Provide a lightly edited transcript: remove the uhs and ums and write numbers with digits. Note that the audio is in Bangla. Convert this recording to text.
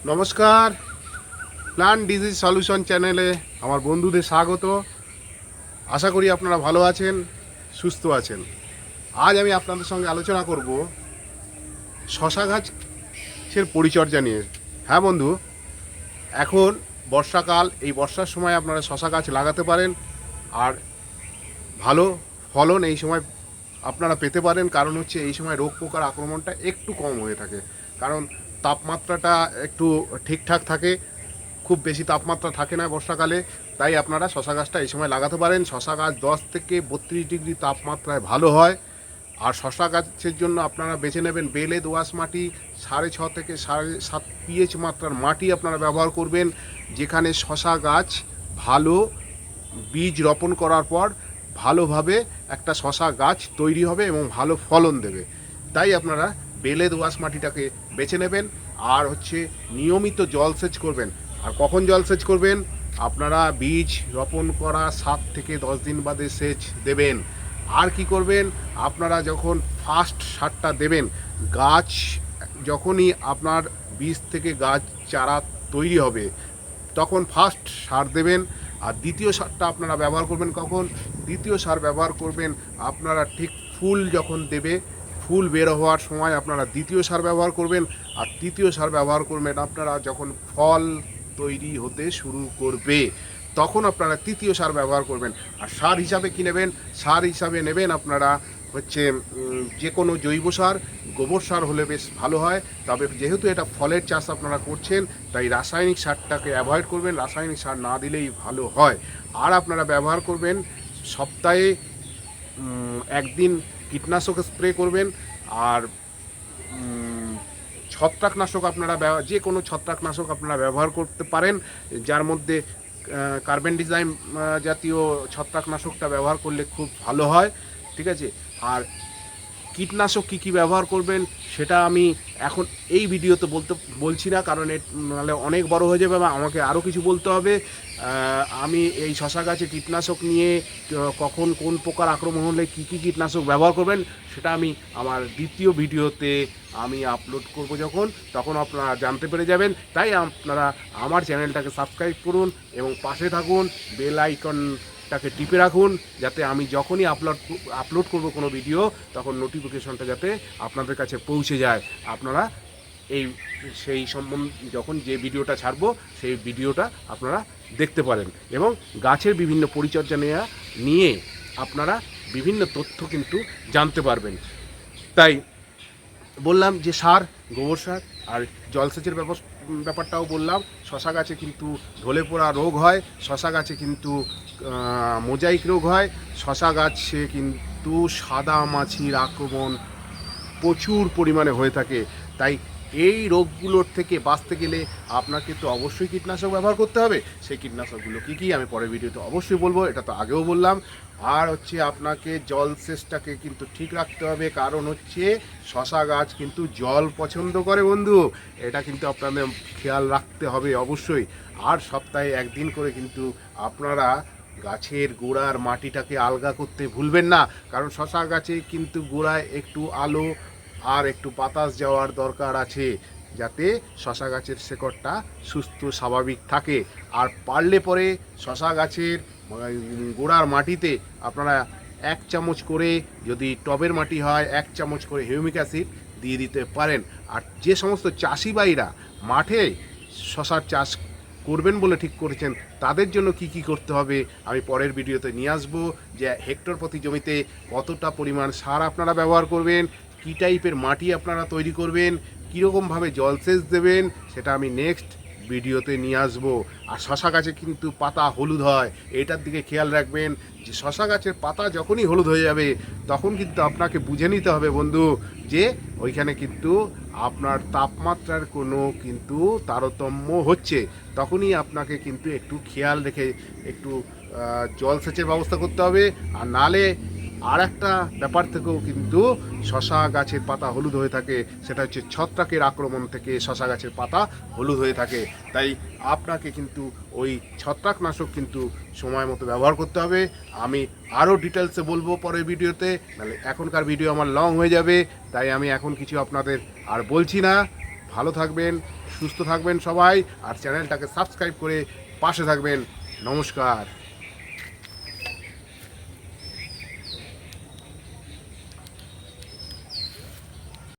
নমস্কার, প্ল্যান্ট ডিজিজ সলিউশন চ্যানেলে আমার বন্ধুদের স্বাগত। আশা করি আপনারা ভালো আছেন, সুস্থ আছেন। আজ আমি আপনাদের সঙ্গে আলোচনা করব শশা গাছের পরিচর্যা নিয়ে। হ্যাঁ বন্ধু, এখন বর্ষাকাল, এই বর্ষার সময় আপনারা শশা গাছ লাগাতে পারেন আর ভালো ফলন এই সময় আপনারা পেতে পারেন। কারণ হচ্ছে এই সময় রোগ পোকার আক্রমণটা একটু কম হয়ে থাকে, কারণ তাপমাত্রাটা একটু ঠিকঠাক থাকে, খুব বেশি তাপমাত্রা থাকে না বর্ষাকালে। তাই আপনারা শশা গাছটা এই সময় লাগাতে পারেন। শশা গাছ 10 থেকে 32 ডিগ্রি তাপমাত্রায় ভালো হয়। আর শশা গাছের জন্য আপনারা বেছে নেবেন বেলে দোআঁশ মাটি, 6.5 থেকে 7.5 পিএইচ মাত্রার মাটি আপনারা ব্যবহার করবেন, যেখানে শশা গাছ ভালো বীজ রোপণ করার পর ভালোভাবে একটা শশা গাছ তৈরি হবে এবং ভালো ফলন দেবে। তাই আপনারা বেলে দোআঁশ মাটিটাকে বেছে নেবেন। আর হচ্ছে নিয়মিত জলসেচ করবেন। আর কখন জলসেচ করবেন? আপনারা বীজ রোপণ করা 7 থেকে 10 দিন বাদে সেচ দেবেন। আর কি করবেন? আপনারা যখন ফার্স্ট সারটা দেবেন, গাছ যখনই আপনার বীজ থেকে গাছ চারা তৈরি হবে তখন ফার্স্ট সার দেবেন। আর দ্বিতীয় সারটা আপনারা ব্যবহার করবেন কখন? দ্বিতীয় সার ব্যবহার করবেন আপনারা ঠিক ফুল যখন দেবে, ফুল বের হওয়ার সময় আপনারা দ্বিতীয় সার ব্যবহার করবেন। আর তৃতীয় সার ব্যবহার করবেন আপনারা যখন ফল তৈরি হতে শুরু করবে, তখন আপনারা তৃতীয় সার ব্যবহার করবেন। আর সার হিসাবে কী নেবেন? সার হিসাবে নেবেন আপনারা হচ্ছে যে কোনো জৈব সার, গোবর সার হলে বেশ ভালো হয়। তবে যেহেতু এটা ফলের চাষ আপনারা করছেন, তাই রাসায়নিক সারটাকে অ্যাভয়েড করবেন। রাসায়নিক সার না দিলেই ভালো হয়। আর আপনারা ব্যবহার করবেন সপ্তাহে একদিন কীটনাশক স্প্রে করবেন। আর ছত্রাকনাশক আপনারা যে কোনো ছত্রাকনাশক আপনারা ব্যবহার করতে পারেন, যার মধ্যে কার্বেন্ডিজাইম জাতীয় ছত্রাকনাশকটা ব্যবহার করলে খুব ভালো হয়। ঠিক আছে? আর কীটনাশক কী কী ব্যবহার করবেন সেটা আমি এখন এই ভিডিওতে বলছি না, কারণ নাহলে অনেক বড় হয়ে যাবে বা আমাকে আরও কিছু বলতে হবে। আমি এই শশা গাছে কীটনাশক নিয়ে কখন কোন পোকার আক্রমণ হলে কী কী কীটনাশক ব্যবহার করবেন সেটা আমি আমার দ্বিতীয় ভিডিওতে আমি আপলোড করব, তখন আপনারা জানতে পেরে যাবেন। তাই আপনারা আমার চ্যানেলটাকে সাবস্ক্রাইব করুন এবং পাশে থাকুন, বেল আইকনটাকে টিপে রাখুন, যাতে আমি যখনই আপলোড করব কোনো ভিডিও, তখন নোটিফিকেশনটা যাতে আপনাদের কাছে পৌঁছে যায়। আপনারা সেই সম্বন্ধে যখন যে ভিডিওটা ছাড়বো সেই ভিডিওটা আপনারা দেখতে পারেন এবং গাছের বিভিন্ন পরিচর্যা নিয়ে আপনারা বিভিন্ন তথ্য কিন্তু জানতে পারবেন। তাই বললাম যে সার, গোবর সার আর জলসেচের ব্যাপারটাও বললাম। শশা গাছে কিন্তু ঢলে পড়া রোগ হয়, শশা গাছে কিন্তু মোজাইক রোগ হয়, শশা গাছে কিন্তু সাদা মাছির আক্রমণ প্রচুর পরিমাণে হয়ে থাকে। তাই এই রোগগুলোর থেকে বাঁচতে গেলে আপনাকে তো অবশ্যই কীটনাশক ব্যবহার করতে হবে। সেই কীটনাশকগুলো কী কী আমি পরের ভিডিওতে অবশ্যই বলবো, এটা তো আগেও বললাম। আর হচ্ছে আপনাকে জলসেচটাকে কিন্তু ঠিক রাখতে হবে, কারণ হচ্ছে শশা গাছ কিন্তু জল পছন্দ করে বন্ধু। এটা কিন্তু আপনাদের খেয়াল রাখতে হবে অবশ্যই। আর সপ্তাহে একদিন করে কিন্তু আপনারা গাছের গোড়ার মাটিটাকে আলগা করতে ভুলবেন না, কারণ শশা গাছে কিন্তু গোড়ায় একটু আলো আর একটু বাতাস যাওয়ার দরকার আছে, যাতে শশা গাছের শেকড়টা সুস্থ স্বাভাবিক থাকে। আর পারলে পরে শশা গাছের গোড়ার মাটিতে আপনারা 1 চামচ করে, যদি টবের মাটি হয় 1 চামচ করে হিউমিক অ্যাসিড দিয়ে দিতে পারেন। আর যে সমস্ত চাষি ভাইরা মাঠে শশার চাষ করবেন বলে ঠিক করেছেন, তাদের জন্য কি কি করতে হবে আমি পরের ভিডিওতে নিয়ে আসবো। যে হেক্টর প্রতি জমিতে কতটা পরিমাণ সার আপনারা ব্যবহার করবেন, কী টাইপের মাটি আপনারা তৈরি করবেন, কীরকমভাবে জলসেচ দেবেন, সেটা আমি নেক্সট ভিডিওতে নিয়ে আসবো। আর শশা গাছে কিন্তু পাতা হলুদ হয়, এটার দিকে খেয়াল রাখবেন। যে শশা গাছের পাতা যখনই হলুদ হয়ে যাবে, তখন কিন্তু আপনাকে বুঝে নিতে হবে বন্ধু যে ওইখানে কিন্তু আপনার তাপমাত্রার কোনো কিন্তু তারতম্য হচ্ছে। তখনই আপনাকে কিন্তু একটু খেয়াল রেখে একটু জলসেচের ব্যবস্থা করতে হবে। আর নালে আর একটা ব্যাপার থেকেও কিন্তু শশা গাছের পাতা হলুদ হয়ে থাকে, সেটা হচ্ছে ছত্রাকের আক্রমণ থেকে শশা গাছের পাতা হলুদ হয়ে থাকে। তাই আপনাকে কিন্তু ওই ছত্রাকনাশক কিন্তু সময় মতো ব্যবহার করতে হবে। আমি আরও ডিটেলসে বলবো পরের ভিডিওতে, নাহলে এখনকার ভিডিও আমার লং হয়ে যাবে। তাই আমি এখন কিছু আপনাদের আর বলছি না। ভালো থাকবেন, সুস্থ থাকবেন সবাই, আর চ্যানেলটাকে সাবস্ক্রাইব করে পাশে থাকবেন। নমস্কার।